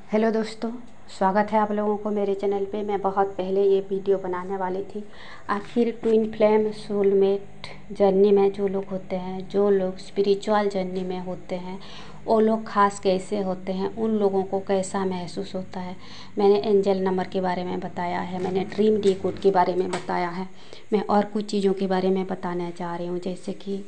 Hello दोस्तों, स्वागत है आप लोगों को मेरे चैनल पे। मैं बहुत पहले ये वीडियो बनाने वाली थी। आखिर ट्विन फ्लेम सोलमेट जर्नी में जो लोग होते हैं, जो लोग स्पिरिचुअल जर्नी में होते हैं, वो लोग खास कैसे होते हैं, उन लोगों को कैसा महसूस होता है। मैंने एंजल नंबर के बारे में बताया है, मैंने ड्रीम डिकोड के बारे में बताया है। मैं और कुछ चीज़ों के बारे में बताना चाह रही हूँ, जैसे कि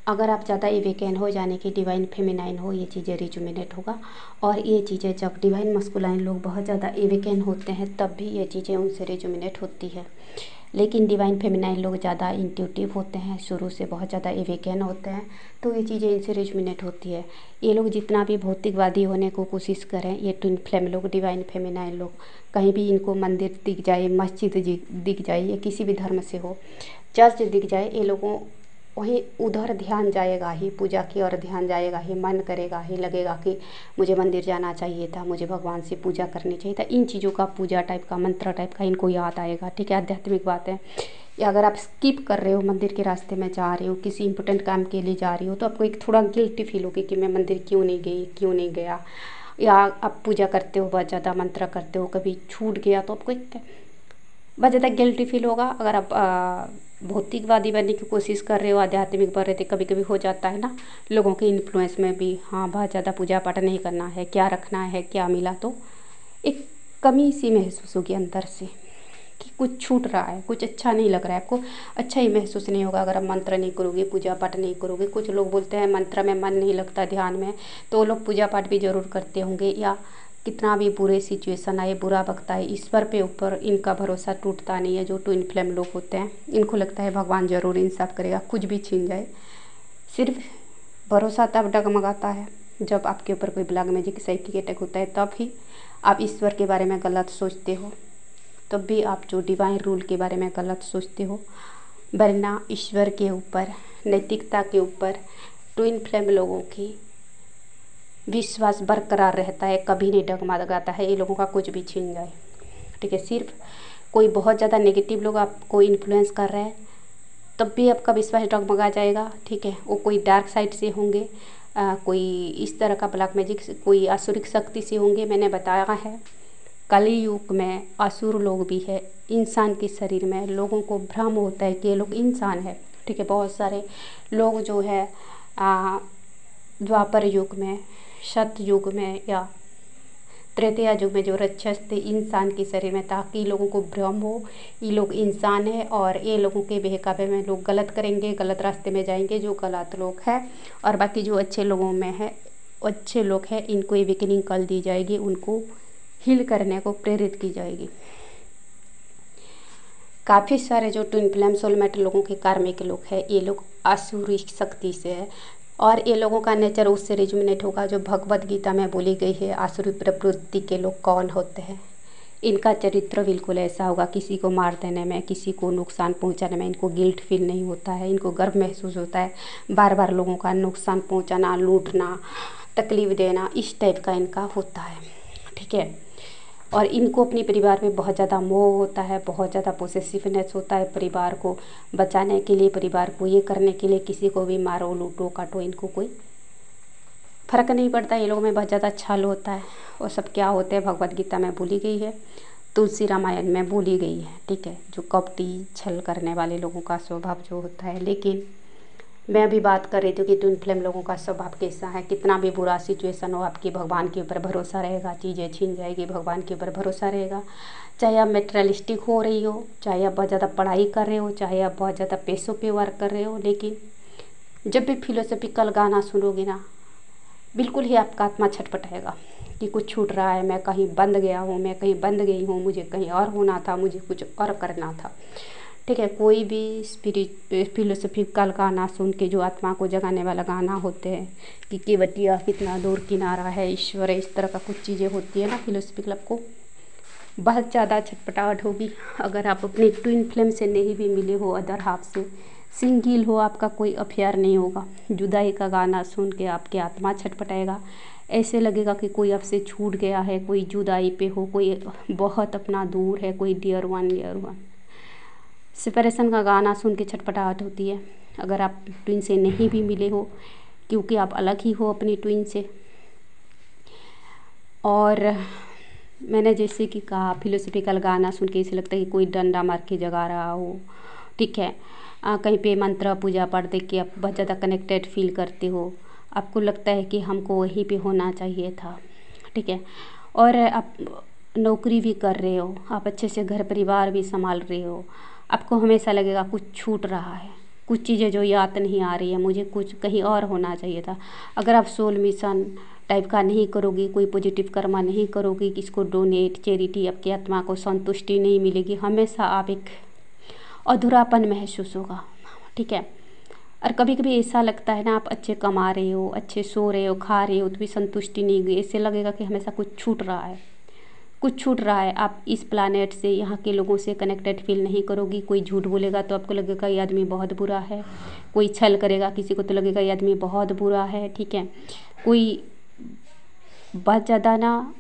अगर आप ज़्यादा एवेकन हो, यानी कि डिवाइन फेमिनाइन हो, ये चीज़ें रिजुमिनेट होगा। और ये चीज़ें जब डिवाइन मस्कुलाइन लोग बहुत ज़्यादा एवेकन होते हैं तब भी ये चीज़ें उनसे रिजुमिनेट होती है। लेकिन डिवाइन फेमिनाइन लोग ज़्यादा इंट्यूटिव होते हैं, शुरू से बहुत ज़्यादा एवेकन होते हैं, तो ये चीज़ें इनसे रिजुमिनेट होती है। ये लोग जितना भी भौतिकवादी होने को कोशिश करें, ये ट्विन फ्लेम लोग, डिवाइन फेमिनाइन लोग, कहीं भी इनको मंदिर दिख जाए, मस्जिद दिख जाए, या किसी भी धर्म से हो, चर्च दिख जाए, ये लोगों वहीं उधर ध्यान जाएगा ही, पूजा की ओर ध्यान जाएगा ही, मन करेगा ही, लगेगा कि मुझे मंदिर जाना चाहिए था, मुझे भगवान से पूजा करनी चाहिए था। इन चीज़ों का पूजा टाइप का, मंत्र टाइप का इनको याद आएगा। ठीक है, आध्यात्मिक बात है। या अगर आप स्किप कर रहे हो, मंदिर के रास्ते में जा रहे हो, किसी इंपॉर्टेंट काम के लिए जा रही हो, तो आपको एक थोड़ा गिल्टी फील होगी कि मैं मंदिर क्यों नहीं गई, क्यों नहीं गया। या आप पूजा करते हो, बहुत ज़्यादा मंत्र करते हो, कभी छूट गया तो आपको एक बहुत ज़्यादा गिल्टी फील होगा। अगर आप भौतिकवादी बनने की कोशिश कर रहे हो, आध्यात्मिक बन रहे थे, कभी कभी हो जाता है ना लोगों के इन्फ्लुएंस में भी, हाँ बहुत ज़्यादा पूजा पाठ नहीं करना है, क्या रखना है, क्या मिला, तो एक कमी सी महसूस होगी अंदर से कि कुछ छूट रहा है, कुछ अच्छा नहीं लग रहा है आपको। अच्छा ही महसूस नहीं होगा अगर आप मंत्र नहीं करोगे, पूजा पाठ नहीं करोगे। कुछ लोग बोलते हैं मंत्र में मन नहीं लगता, ध्यान में, तो वो लोग पूजा पाठ भी ज़रूर करते होंगे। या कितना भी बुरे सिचुएशन आए, बुरा वक्त आए, ईश्वर पे ऊपर इनका भरोसा टूटता नहीं है। जो ट्विन फ्लेम लोग होते हैं, इनको लगता है भगवान ज़रूर इंसाफ करेगा, कुछ भी छीन जाए। सिर्फ भरोसा तब डगमगाता है जब आपके ऊपर कोई ब्लैक मैजिक साइकिक अटैक होता है, तब ही आप ईश्वर के बारे में गलत सोचते हो, तब भी आप जो डिवाइन रूल के बारे में गलत सोचते हो। वरना ईश्वर के ऊपर, नैतिकता के ऊपर ट्विन फ्लेम लोगों की विश्वास बरकरार रहता है, कभी नहीं डगमगाता है। ये लोगों का कुछ भी छीन जाए, ठीक है। सिर्फ कोई बहुत ज़्यादा नेगेटिव लोग आपको इन्फ्लुएंस कर रहे हैं, तब भी आपका विश्वास डगमगा जाएगा, ठीक है। वो कोई डार्क साइड से होंगे, कोई इस तरह का ब्लैक मैजिक, कोई आसुरिक शक्ति से होंगे। मैंने बताया है कली युग में असुर लोग भी है इंसान के शरीर में। लोगों को भ्रम होता है कि ये लोग इंसान है, ठीक है। बहुत सारे लोग जो है द्वापर युग में, सत्य युग में, या त्रेतया युग में जो राक्षस थे इंसान के शरीर में, ताकि लोगों को भ्रम हो ये लोग इंसान है और ये लोगों के बहकावे में लोग गलत करेंगे, गलत रास्ते में जाएंगे, जो गलत लोग हैं। और बाकी जो अच्छे लोगों में है, अच्छे लोग हैं, इनको एवेकनिंग कर दी जाएगी, उनको हील करने को प्रेरित की जाएगी। काफ़ी सारे जो ट्विन फ्लेम सोलमेट लोगों के कार्मिक लोग हैं, ये लोग आसुरी शक्ति से है, और ये लोगों का नेचर उससे रिजुमिनेट होगा जो भगवत गीता में बोली गई है। आसुरी प्रवृत्ति के लोग कौन होते हैं, इनका चरित्र बिल्कुल ऐसा होगा, किसी को मार देने में, किसी को नुकसान पहुंचाने में इनको गिल्ट फील नहीं होता है। इनको गर्व महसूस होता है, बार बार लोगों का नुकसान पहुंचाना, लूटना, तकलीफ देना, इस टाइप का इनका होता है, ठीक है। और इनको अपने परिवार में बहुत ज़्यादा मोह होता है, बहुत ज़्यादा पोसेसिवनेस होता है। परिवार को बचाने के लिए, परिवार को ये करने के लिए किसी को भी मारो, लूटो, काटो, इनको कोई फ़र्क नहीं पड़ता। ये लोगों में बहुत ज़्यादा छल होता है। वो सब क्या होते हैं भगवत गीता में बोली गई है, तुलसी रामायण में बोली गई है, ठीक है। जो कपटी छल करने वाले लोगों का स्वभाव जो होता है। लेकिन मैं अभी बात कर रही थी कि ट्विन फ्लेम लोगों का स्वभाव कैसा है। कितना भी बुरा सिचुएशन हो, आपकी भगवान के ऊपर भरोसा रहेगा, चीज़ें छीन जाएगी, भगवान के ऊपर भरोसा रहेगा। चाहे आप मेटेरियलिस्टिक हो रही हो, चाहे आप बहुत ज़्यादा पढ़ाई कर रहे हो, चाहे आप बहुत ज़्यादा पैसों पे वर्क कर रहे हो, लेकिन जब भी फिलोसफिकल गाना सुनोगे ना, बिल्कुल ही आपका आत्मा छटपटाएगा कि कुछ छूट रहा है, मैं कहीं बंद गया हूँ, मैं कहीं बंद गई हूँ, मुझे कहीं और होना था, मुझे कुछ और करना था, ठीक है। कोई भी फिलोसफिकल गाना सुन के जो आत्मा को जगाने वाला गाना होते हैं कि केवटिया कितना दूर किनारा है, ईश्वर है, इस तरह का कुछ चीज़ें होती है ना फिलोसफिकल, आपको बहुत ज़्यादा छटपटाहट होगी। अगर आप अपने ट्विन फ्लेम से नहीं भी मिले हो, अदर हाफ से सिंगल हो, आपका कोई अफेयर नहीं होगा, जुदाई का गाना सुन के आपकी आत्मा छटपटाएगा। ऐसे लगेगा कि कोई आपसे छूट गया है, कोई जुदाई पे हो, कोई बहुत अपना दूर है, कोई डियर वन। सेपरेशन का गाना सुन के छटपटाहट होती है। अगर आप ट्विन से नहीं भी मिले हो, क्योंकि आप अलग ही हो अपनी ट्विन से, और मैंने जैसे कि कहा फिलोसफिकल गाना सुन के ऐसे लगता है कि कोई डंडा मार के जगा रहा हो, ठीक है। कहीं पे मंत्र पूजा पाठ देख के आप बहुत ज़्यादा कनेक्टेड फील करते हो, आपको लगता है कि हमको वहीं पे होना चाहिए था, ठीक है। और आप नौकरी भी कर रहे हो, आप अच्छे से घर परिवार भी संभाल रहे हो, आपको हमेशा लगेगा कुछ छूट रहा है, कुछ चीज़ें जो याद नहीं आ रही है, मुझे कुछ कहीं और होना चाहिए था। अगर आप सोल मिशन टाइप का नहीं करोगी, कोई पॉजिटिव कर्मा नहीं करोगी, किसको डोनेट चैरिटी, आपकी आत्मा को संतुष्टि नहीं मिलेगी, हमेशा आप एक अधूरापन महसूस होगा, ठीक है। और कभी कभी ऐसा लगता है ना, आप अच्छे कमा रहे हो, अच्छे सो रहे हो, खा रहे हो, तो भी संतुष्टि नहीं हुई, ऐसे लगेगा कि हमेशा कुछ छूट रहा है, कुछ छूट रहा है। आप इस प्लानेट से, यहाँ के लोगों से कनेक्टेड फील नहीं करोगी। कोई झूठ बोलेगा तो आपको लगेगा ये आदमी बहुत बुरा है, कोई छल करेगा किसी को तो लगेगा ये आदमी बहुत बुरा है, ठीक है। कोई बहुत ज़्यादा ना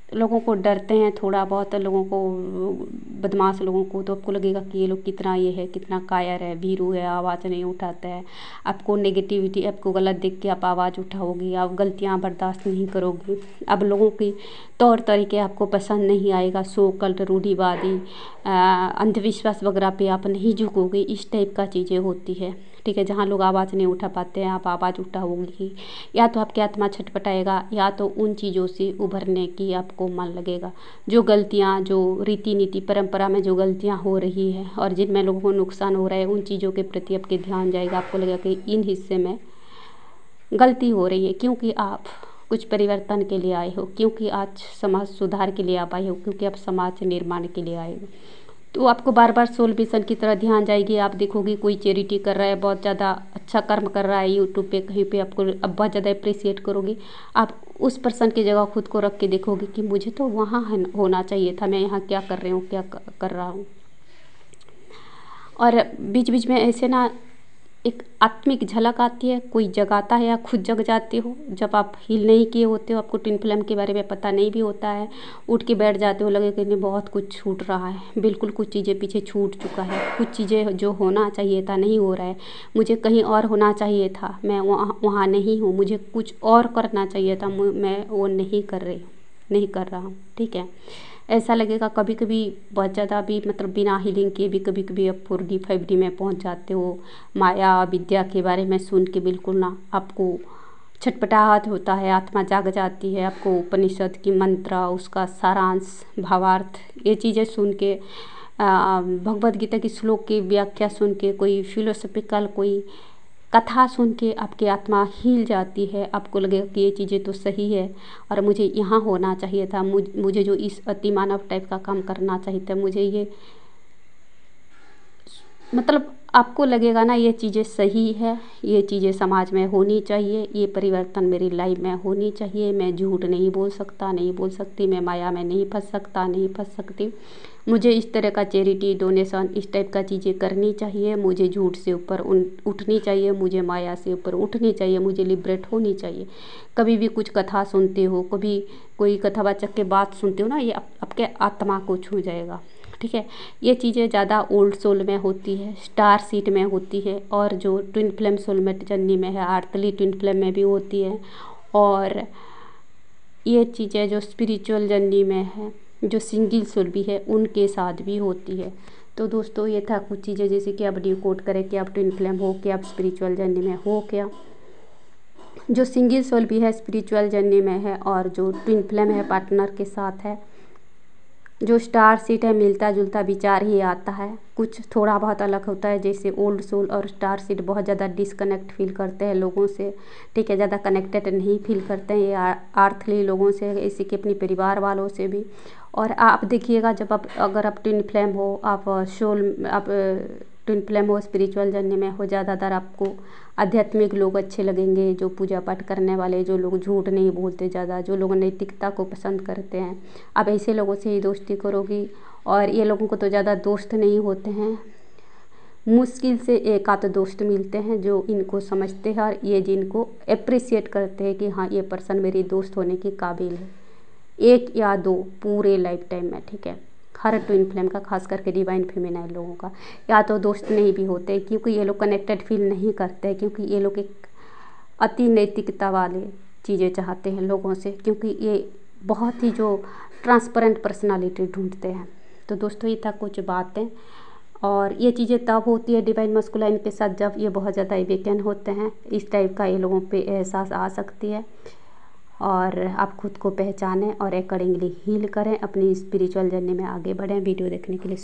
लोगों को डरते हैं, थोड़ा बहुत लोगों को, बदमाश लोगों को, तो आपको लगेगा कि ये लोग कितना ये है, कितना कायर है, भीरू है, आवाज़ नहीं उठाता है। आपको नेगेटिविटी, आपको गलत देख के आप आवाज़ उठाओगी, आप गलतियाँ बर्दाश्त नहीं करोगी, अब लोगों की तौर तरीके आपको पसंद नहीं आएगा, सो कल्ट, रूढ़िवादी, अंधविश्वास वगैरह पे आप नहीं झुकोगे, इस टाइप का चीज़ें होती है, ठीक है। जहाँ लोग आवाज़ नहीं उठा पाते हैं, आप आवाज़ उठाओगी, या तो आपकी आत्मा छटपटाएगा, या तो उन चीज़ों से उभरने की आपको मन लगेगा। जो गलतियाँ, जो रीति नीति परंपरा में जो गलतियाँ हो रही है और जिनमें लोगों को नुकसान हो रहा है, उन चीज़ों के प्रति आपके ध्यान जाएगा, आपको लगेगा कि इन हिस्से में गलती हो रही है, क्योंकि आप कुछ परिवर्तन के लिए आए हो, क्योंकि आज समाज सुधार के लिए आप आए हो, क्योंकि आप समाज निर्माण के लिए आए हो। तो आपको बार बार सोल मिशन की तरह ध्यान जाएगी। आप देखोगे कोई चैरिटी कर रहा है, बहुत ज़्यादा अच्छा कर्म कर रहा है यूट्यूब पे कहीं पे, आपको अब बहुत ज़्यादा अप्रिसिएट करोगे। आप उस पर्सन की जगह खुद को रख के देखोगे कि मुझे तो वहाँ होना चाहिए था, मैं यहाँ क्या कर रही हूँ, क्या कर रहा हूँ। और बीच बीच में ऐसे ना एक आत्मिक झलक आती है, कोई जगाता है या खुद जग जाते हो। जब आप हील नहीं किए होते हो, आपको ट्विन फ्लेम के बारे में पता नहीं भी होता है, उठ के बैठ जाते हो, लगे कि नहीं बहुत कुछ छूट रहा है, बिल्कुल कुछ चीज़ें पीछे छूट चुका है, कुछ चीज़ें जो होना चाहिए था नहीं हो रहा है, मुझे कहीं और होना चाहिए था, मैं वहाँ नहीं हूँ, मुझे कुछ और करना चाहिए था, मैं वो नहीं कर रही हूँ, नहीं कर रहा हूँ, ठीक है। ऐसा लगेगा कभी कभी बहुत ज़्यादा भी, मतलब बिना हीलिंग के भी कभी कभी आप 4D 5D में पहुंच जाते हो। माया विद्या के बारे में सुन के बिल्कुल ना आपको छटपटाहट होता है, आत्मा जाग जाती है, आपको उपनिषद की मंत्र, उसका सारांश, भावार्थ, ये चीज़ें सुन के, भगवद गीता की श्लोक की व्याख्या सुन के, कोई फिलोसफिकल कोई कथा सुन के आपकी आत्मा हिल जाती है, आपको लगेगा कि ये चीज़ें तो सही है और मुझे यहाँ होना चाहिए था, मुझे जो इस अति मानव टाइप का काम करना चाहिए था, मुझे ये, मतलब आपको लगेगा ना ये चीज़ें सही है, ये चीज़ें समाज में होनी चाहिए, ये परिवर्तन मेरी लाइफ में होनी चाहिए। मैं झूठ नहीं बोल सकता, नहीं बोल सकती, मैं माया में नहीं फंस सकता, नहीं फंस सकती, मुझे इस तरह का चैरिटी डोनेशन इस टाइप का चीज़ें करनी चाहिए, मुझे झूठ से ऊपर उठनी चाहिए, मुझे माया से ऊपर उठनी चाहिए, मुझे लिबरेट होनी चाहिए। कभी भी कुछ कथा सुनते हो, कभी कोई कथावाचक के बात सुनते हो ना, ये आपके आत्मा को छू जाएगा, ठीक है। ये चीज़ें ज़्यादा ओल्ड सोल में होती है, स्टार सीट में होती है, और जो ट्विन फ्लेम सोलमेट जर्नी में है, आर्थली ट्विन फ्लेम में भी होती है, और ये चीज़ें जो स्पिरिचुअल जर्नी में है, जो सिंगल सोल भी है, उनके साथ भी होती है। तो दोस्तों ये था कुछ चीज़ें, जैसे कि आप डिकोड करें कि आप ट्विन फ्लेम हो, कि आप स्पिरिचुअल जर्नी में हो, क्या जो सिंगल सोल भी है स्पिरिचुअल जर्नी में है, और जो ट्विन फ्लेम है पार्टनर के साथ है। जो स्टार सीट है मिलता जुलता विचार ही आता है, कुछ थोड़ा बहुत अलग होता है, जैसे ओल्ड सोल और स्टार सीट बहुत ज़्यादा डिसकनेक्ट फील करते हैं लोगों से, ठीक है, ज़्यादा कनेक्टेड नहीं फील करते हैं ये आर्थली लोगों से, इसी के अपने परिवार वालों से भी। और आप देखिएगा जब आप, अगर आप ट्विन फ्लेम हो, आप ट्विन फ्लेम हो, स्पिरिचुअल जर्नी में हो, ज़्यादातर आपको आध्यात्मिक लोग अच्छे लगेंगे, जो पूजा पाठ करने वाले, जो लोग झूठ नहीं बोलते ज़्यादा, जो लोग नैतिकता को पसंद करते हैं, आप ऐसे लोगों से ही दोस्ती करोगी। और ये लोगों को तो ज़्यादा दोस्त नहीं होते हैं, मुश्किल से एक आध दोस्त मिलते हैं जो इनको समझते हैं और ये जिनको अप्रिसिएट करते हैं कि हाँ ये पर्सन मेरी दोस्त होने के काबिल है, 1 या 2 पूरे लाइफ टाइम में, ठीक है। हर ट्विन फ्लेम का, खास करके डिवाइन फेमिनाइन लोगों का, या तो दोस्त नहीं भी होते, क्योंकि ये लोग कनेक्टेड फील नहीं करते, क्योंकि ये लोग एक अति नैतिकता वाले चीज़ें चाहते हैं लोगों से, क्योंकि ये बहुत ही जो ट्रांसपेरेंट पर्सनालिटी ढूंढते हैं। तो दोस्तों ये था कुछ बातें, और ये चीज़ें तब होती है डिवाइन मस्कुलाइन के साथ जब ये बहुत ज़्यादा अवेकन होते हैं। इस टाइप का ये लोगों पे एहसास आ सकती है, और आप खुद को पहचानें और अकॉर्डिंगली हील करें, अपनी स्पिरिचुअल जर्नी में आगे बढ़ें। वीडियो देखने के लिए